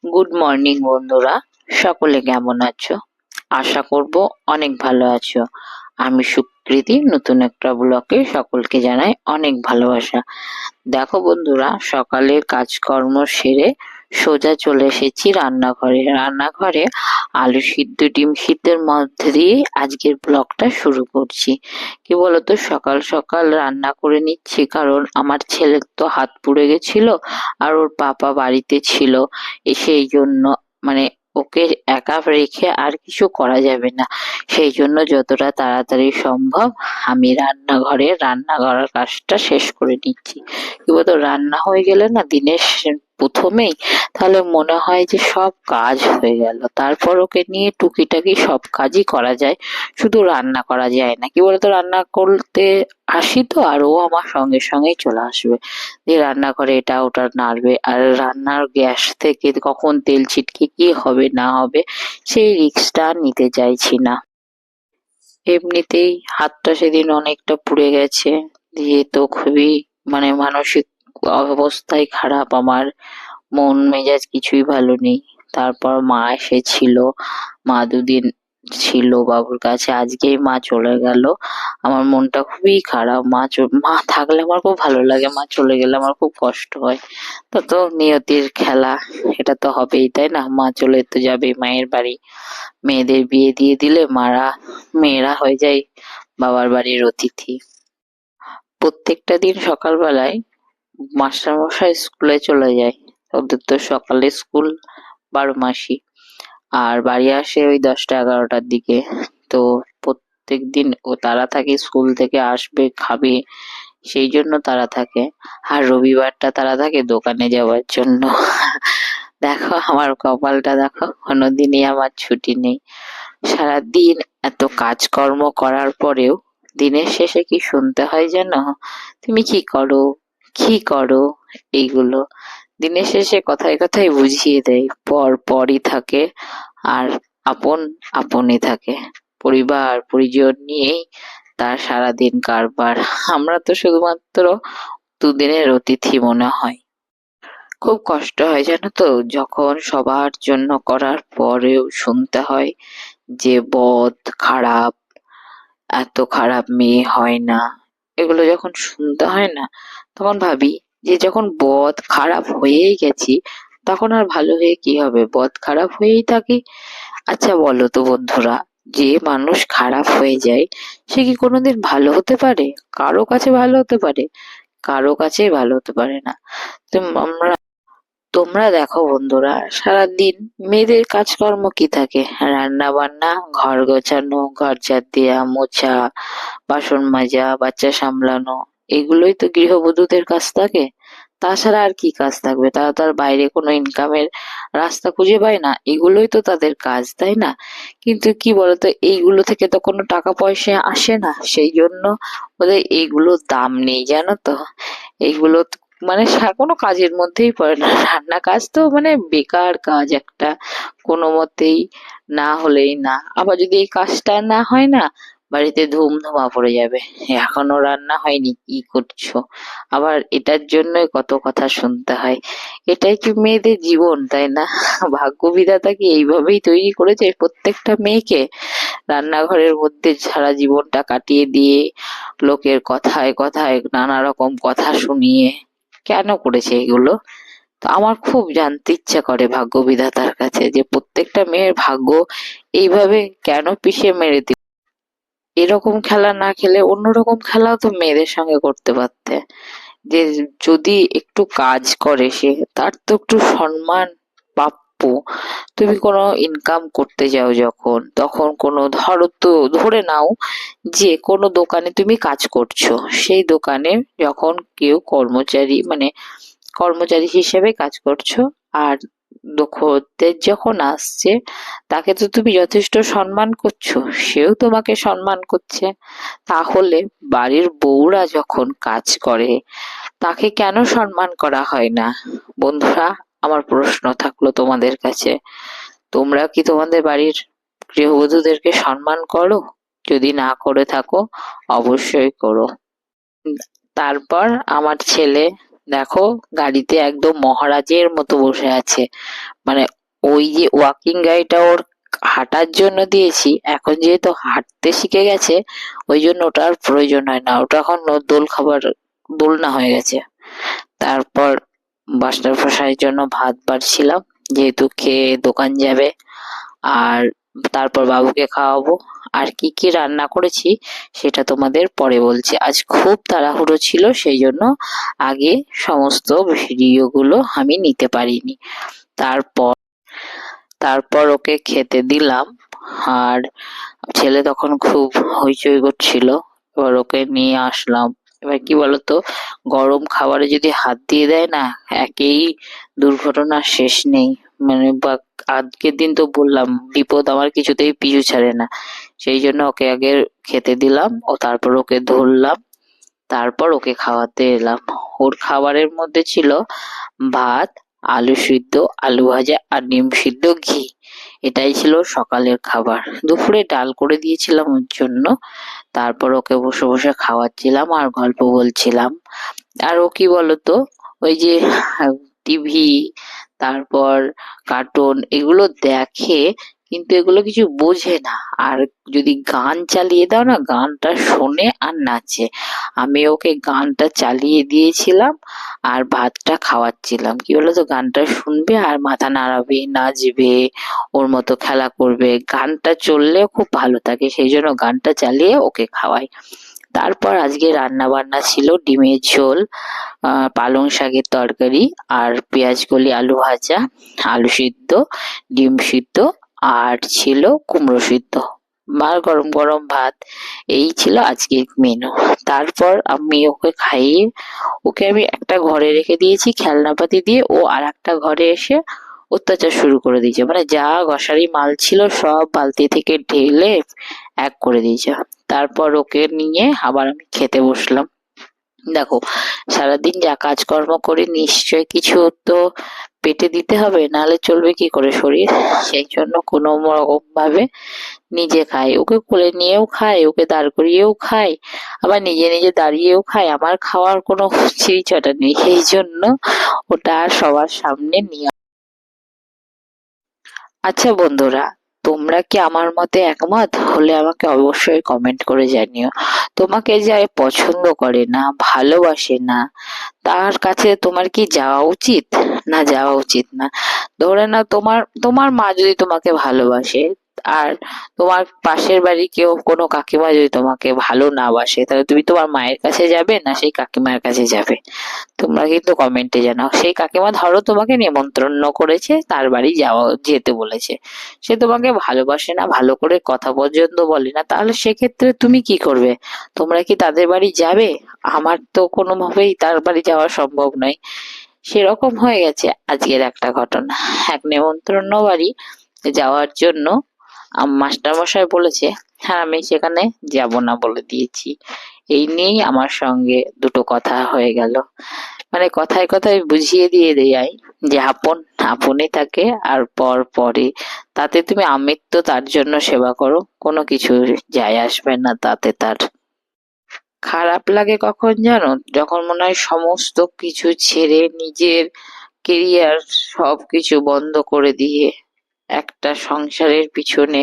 Good morning বন্ধুরা, সকলে কেমন আছো? আশা করব অনেক ভালো আছো। আমি সুকৃতি নতুন একটা ব্লকে সকলকে জানাই অনেক ভালোবাসা। দেখো বন্ধুরা, সকালের কাজকর্ম সেরে সোজা চলে এসেছি রান্নাঘরে আলু সিদ্ধ ডিম সিদ্ধের মধ্যে দিয়ে আজকের ব্লগটা শুরু করছি। কি বলতো, সকাল সকাল রান্না করে নিচ্ছি কারণ আমার ছেলের তো হাত পুড়ে গেছিল আর ওর পাপা বাড়িতে ছিল। সেই জন্য মানে ওকে একা রেখে আর কিছু করা যাবে না, সেই জন্য যতটা তাড়াতাড়ি সম্ভব আমি রান্না করার কাজটা শেষ করে নিচ্ছি। কি বলতো, রান্না হয়ে গেলে না দিনের প্রথমেই তাহলে মনে হয় যে সব কাজ হয়ে গেল, তারপর ওকে নিয়ে টুকিটাকি সব কাজই করা যায়, শুধু রান্না করা যায় না। কি বলতো, রান্না করতে আসি তো আর ও আমার সঙ্গে সঙ্গেই চলে আসবে, দিয়ে রান্নাঘরে এটা ওটা নাড়বে, আর রান্নার গ্যাস থেকে কখন তেল ছিটকে কি হবে না হবে সেই রিস্কটা নিতে চাইছি না। এমনিতেই হাতটা সেদিন অনেকটা পুড়ে গেছে, দিয়ে তো খুবই মানসিক অবস্থাই খারাপ আমার, মন মেজাজ কিছুই ভালো নেই। তারপর মা এসেছিল, মা দুদিন ছিল বাবুর কাছে, আজকেই মা চলে গেল। আমার মনটা খুবই খারাপ। মা থাকলে আমার খুব ভালো লাগে, মা চলে গেলে আমার খুব কষ্ট হয়। তা তো নিয়তির খেলা, এটা তো হবেই তাই না? মা চলে তো যাবে মায়ের বাড়ি, মেয়েদের বিয়ে দিয়ে দিলে মেয়েরা হয়ে যায় বাবার বাড়ির অতিথি। প্রত্যেকটা দিন সকালবেলায় মাস্টারমশাই স্কুলে চলে যায়, ওদের তো সকালে স্কুল 12 মাসই, আর বাড়ি আসে ওই 10টা 11টার দিকে। তো প্রত্যেক দিন ও তারা থাকে, স্কুল থেকে আসবে খাবে, সেই জন্য তারা থাকে। আর রবিবারটা তারা থাকে দোকানে যাওয়ার জন্য। দেখো আমার কপালটা, দেখো কোনোদিনই আমার ছুটি নেই। সারাদিন এত কাজকর্ম করার পরেও দিনের শেষে কি শুনতে হয় জানো? তুমি কি করো, কি করো, এইগুলো দিনের শেষে কথায় কথায় বুঝিয়ে দেয়। পর পরই থাকে আর আপন আপনই থাকে, পরিবার পরিজন নিয়েই তার সারাদিন কারবার। আমরা তো শুধুমাত্র দুদিনের অতিথি মনে হয়। খুব কষ্ট হয় জানো তো, যখন সবার জন্য করার পরেও শুনতে হয় যে বদ খারাপ, এত খারাপ মেয়ে হয় না। এগুলো যখন শুনতে হয় না, তখন ভাবি যে যখন বদ খারাপ হয়েই গেছি, তখন আর ভালো হয়ে কি হবে, বদ খারাপ হয়েই থাকি। আচ্ছা বলো তো বন্ধুরা, যে মানুষ খারাপ হয়ে যায় সে কি কোনোদিন ভালো হতে পারে? কারো কাছে ভালো হতে পারে? কারো কাছেই ভালো হতে পারে না। তো তোমরা দেখো বন্ধুরা, সারাদিন মেয়েদের কাজকর্ম কি থাকে? রান্না বান্না, ঘর গোছানো, ঘর ঝাড় দেয়া, মোছা, বাসন মাজা, বাচ্চা সামলানো, এগুলোই তো গৃহবধূদের কাজ থাকে। তাছাড়া আর কি কাজ থাকবে? তারা তো আর বাইরে কোনো ইনকামের রাস্তা খুঁজে পায় না, এগুলোই তো তাদের কাজ, তাই না? কিন্তু কি বলতো, এইগুলো থেকে তো কোনো টাকা পয়সা আসে না, সেই জন্য ওদের এইগুলোর দাম নেই, জানো তো। এইগুলো কোনো কাজের মধ্যেই পড়ে না। রান্না কাজ তো বেকার কাজ একটা, কোনো মতেই না হলেই না। আবার যদি এই কাজটা না হয় না, বাড়িতে ধুমধুমা পড়ে যাবে, এখনো রান্না হয়নি, কি করছো? আবার এটার জন্যই কত কথা শুনতে হয়। এটাই কি মেয়েদের জীবন, তাই না? ভাগ্য বিধাতা কি এইভাবেই তৈরি করেছে প্রত্যেকটা মেয়েকে, রান্নাঘরের মধ্যে সারা জীবনটা কাটিয়ে দিয়ে লোকের কথায় কথায় নানা রকম কথা শুনিয়ে? কেন করেছে এগুলো? তো আমার খুব জানতে ইচ্ছা করে ভাগ্য বিধাতার কাছে, যে প্রত্যেকটা মেয়ের ভাগ্য এইভাবে কেন পিষে মেরে দিল। এরকম খেলা না খেলে অন্যরকম খেলাও তো মেয়েদের সঙ্গে করতে পারতে। যে যদি একটু কাজ করে সে, তার তো একটু সম্মান প্রাপ্য। তুমি কোনো ইনকাম করতে যাও যখন, তখন কোনো ধরে নাও যে কোনো দোকানে তুমি কাজ করছো, সেই দোকানে যখন কেউ কর্মচারী হিসেবে কাজ করছো, আর খদ্দের যখন আসছে তাকে তো তুমি যথেষ্ট সম্মান করছো, সেও তোমাকে সম্মান করছে। তাহলে বাড়ির বউরা যখন কাজ করে তাকে কেন সম্মান করা হয় না? বন্ধুরা, আমার প্রশ্ন থাকলো তোমাদের কাছে, তোমরা কি তোমাদের বাড়ির গৃহবধূদেরকে সম্মান করো? যদি না করে থাকো, অবশ্যই করো। তারপর আমার ছেলে দেখো, গাড়িতে একদম মহারাজের মতো বসে আছে। মানে ওই যে ওয়াকিং গাড়িটা ওর হাঁটার জন্য দিয়েছি, এখন যেহেতু হাঁটতে শিখে গেছে ওই জন্য ওটা আর প্রয়োজন হয় না, ওটা এখন ওর দোলনা হয়ে গেছে। তারপর মাস্টার মশাইয়ের জন্য ভাত বাড়ছিলাম, যেহেতু খেয়ে দোকান যাবে। আর তারপর বাবুকে খাওয়াবো। আর কি কি রান্না করেছি সেটা তোমাদের পরে বলছি, আজ খুব তাড়াহুড়ো ছিল সেই জন্য আগে সমস্ত ভিডিওগুলো আমি নিতে পারিনি। তারপর তারপর ওকে খেতে দিলাম। আর ছেলে তখন খুব হইচই করছিল, এবার ওকে নিয়ে আসলাম। এবার কি বলতো, গরম খাবারে যদি হাত দিয়ে দেয় না, একেই দুর্ঘটনার শেষ নেই। মানে বা আজকের দিন তো বললাম, বিপদ আমার কিছুতেই পিছু ছাড়ে না। সেই জন্য ওকে আগে খেতে দিলাম, ও তারপর ওকে ধরলাম, তারপর ওকে খাওয়াতে এলাম। ওর খাবারের মধ্যে ছিল ভাত, আলু সিদ্ধ, আলু ভাজা আর ডিম সিদ্ধ, ঘি। এটাই ছিল সকালের খাবার। দুপুরে ডাল করে দিয়েছিলাম ওর জন্য। তারপর ওকে বসে বসে খাওয়াচ্ছিলাম আর গল্প বলছিলাম। আর ও কি বলতো, ওই যে টিভি, তারপর কার্টুন এগুলো দেখে, কিন্তু এগুলো কিছু বোঝে না। আর যদি গান চালিয়ে দাও না, গানটা শোনে আর নাচে। আমি ওকে গানটা চালিয়ে দিয়েছিলাম আর ভাতটা খাওয়াচ্ছিলাম। কি বলতো, গানটা শুনবে আর মাথা নাড়াবে, নাচবে, ওর মতো খেলা করবে। গানটা চললে খুব ভালো থাকে, সেই জন্য গানটা চালিয়ে ওকে খাওয়াই। তারপর আজকে রান্না বান্না ছিল ডিমের ঝোল, পালং শাকের তরকারি, আর পেঁয়াজ কলি আলু ভাজা, আলু সিদ্ধ, ডিম সিদ্ধ, আর ছিল কুমড়ো সিদ্ধ, আর গরম গরম ভাত। এই ছিল আজকের মেনু। তারপর আমি ওকে খাইয়ে, ওকে আমি একটা ঘরে রেখে দিয়েছি খেলনাপাতি দিয়ে, ও আর একটা ঘরে এসে অত্যাচার শুরু করে দিয়েছে। মানে যা গ্রসারি মাল ছিল সব বালতি থেকে ঢেলে এক করে দিয়েছে। তারপর ওকে নিয়ে আবার আমি খেতে বসলাম। দেখো, সারাদিন যা কাজকর্ম করি নিশ্চয় কিছু তো পেটে দিতে হবে, নাহলে চলবে কি করে শরীর। সেই জন্য কোনো রকম ভাবে নিজে খাই, ওকে কোলে নিয়েও খাই, ওকে দাঁড় করিয়েও খাই, আবার নিজে নিজে দাঁড়িয়েও খাই। আমার খাওয়ার কোনো ছিঁড়িছাটা নেই, সেই জন্য ওটা আর সবার সামনে নিয়ে। আচ্ছা বন্ধুরা, তোমরা কি আমার মতে একমত? হলে আমাকে অবশ্যই কমেন্ট করে জানিও। তোমাকে যে পছন্দ করে না, ভালোবাসে না, তার কাছে তোমার কি যাওয়া উচিত? না যাওয়া উচিত না? ধরে নাও তোমার তোমার মা যদি তোমাকে ভালোবাসে, আর তোমার পাশের বাড়ির কেউ কোনো কাকিমা যদি তোমাকে ভালো না বাসে, তাহলে তুমি তোমার মায়ের কাছে যাবে না সেই কাকিমার কাছে যাবে? তোমরা কিন্তু কমেন্টে জানাও। সেই কাকিমা ধরো তোমাকে নিমন্ত্রণ করেছে, তার বাড়ি যেতে বলেছে, সে তোমাকে ভালোবাসে না, ভালো করে কথা পর্যন্ত বলে না, তাহলে সেক্ষেত্রে তুমি কি করবে? তোমরা কি তাদের বাড়ি যাবে? আমার তো কোনোভাবেই তার বাড়ি যাওয়া সম্ভব নয়। সেরকম হয়ে গেছে আজকের একটা ঘটনা। এক নেমন্তন্ন বাড়ি যাওয়ার জন্য মাস্টার মশাই বলেছে, হ্যাঁ আমি সেখানে যাব না বলে দিয়েছি। এই নিয়েই আমার সঙ্গে দুটো কথা হয়ে গেল। মানে কথায় কথায় বুঝিয়ে দিয়ে দেয় যে আপন আপনই থাকে আর পর পরে। তাতে তুমি আমৃত্যু তার জন্য সেবা করো, কোনো কিছু যায় আসবে না তাতে তার। খারাপ লাগে কখন জানো? যখন মনে হয় সমস্ত কিছু ছেড়ে, নিজের কেরিয়ার সবকিছু বন্ধ করে দিয়ে একটা সংসারের পিছনে,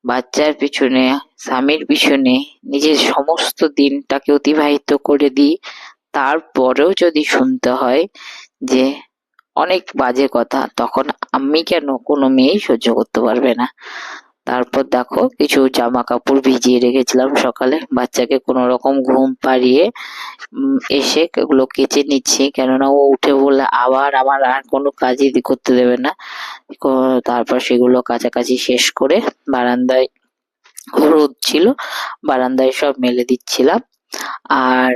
বাচ্চার পিছনে, স্বামীর পিছনে নিজের সমস্ত দিনটাকে অতিবাহিত করে দিই, তারপরেও যদি শুনতে হয় যে অনেক বাজে কথা, তখন আমি কেন, কোনো মেয়েই সহ্য করতে পারবে না। তারপর দেখো, কিছু জামা কাপড় ভিজিয়ে রেখেছিলাম সকালে, বাচ্চাকে কোনো রকম ঘুম পাড়িয়ে এসে ওগুলো কেচে নিচ্ছি, কেননা ও উঠে বললে আবার আমার আর কোনো কাজই করতে দেবে না। তারপর সেগুলো কাছাকাছি শেষ করে বারান্দায় রোদ ছিল, বারান্দায় সব মেলে দিচ্ছিলাম। আর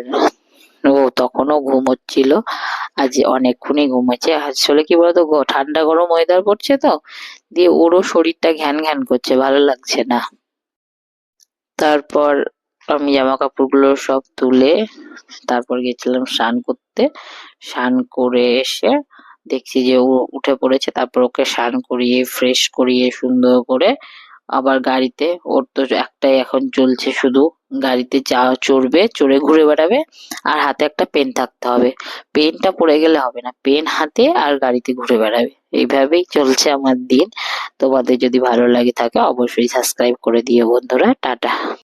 ও তখনও ঘুমোচ্ছিল, আজ অনেকক্ষণই ঘুমোচ্ছে। আসলে কি বলতো, ঠান্ডা গরম ওয়েদার পড়ছে তো, দিয়ে ওরও শরীরটা ঘ্যান ঘ্যান করছে, ভালো লাগছে না। তারপর আমি জামা কাপড়গুলো সব তুলে তারপর গেছিলাম স্নান করতে। স্নান করে এসে দেখছি যে ও উঠে পড়েছে, তারপর ওকে স্নান করিয়ে ফ্রেশ করিয়ে সুন্দর করে আবার গাড়িতে ওর তো একটাই এখন চলছে শুধু, গাড়িতে চড়বে, চড়ে ঘুরে বেড়াবে, আর হাতে একটা পেন থাকতে হবে। পেনটা পড়ে গেলে হবে না, পেন হাতে আর গাড়িতে ঘুরে বেড়াবে। এইভাবেই চলছে আমার দিন। তোমাদের যদি ভালো লাগে থাকে অবশ্যই সাবস্ক্রাইব করে দিও বন্ধুরা। টাটা।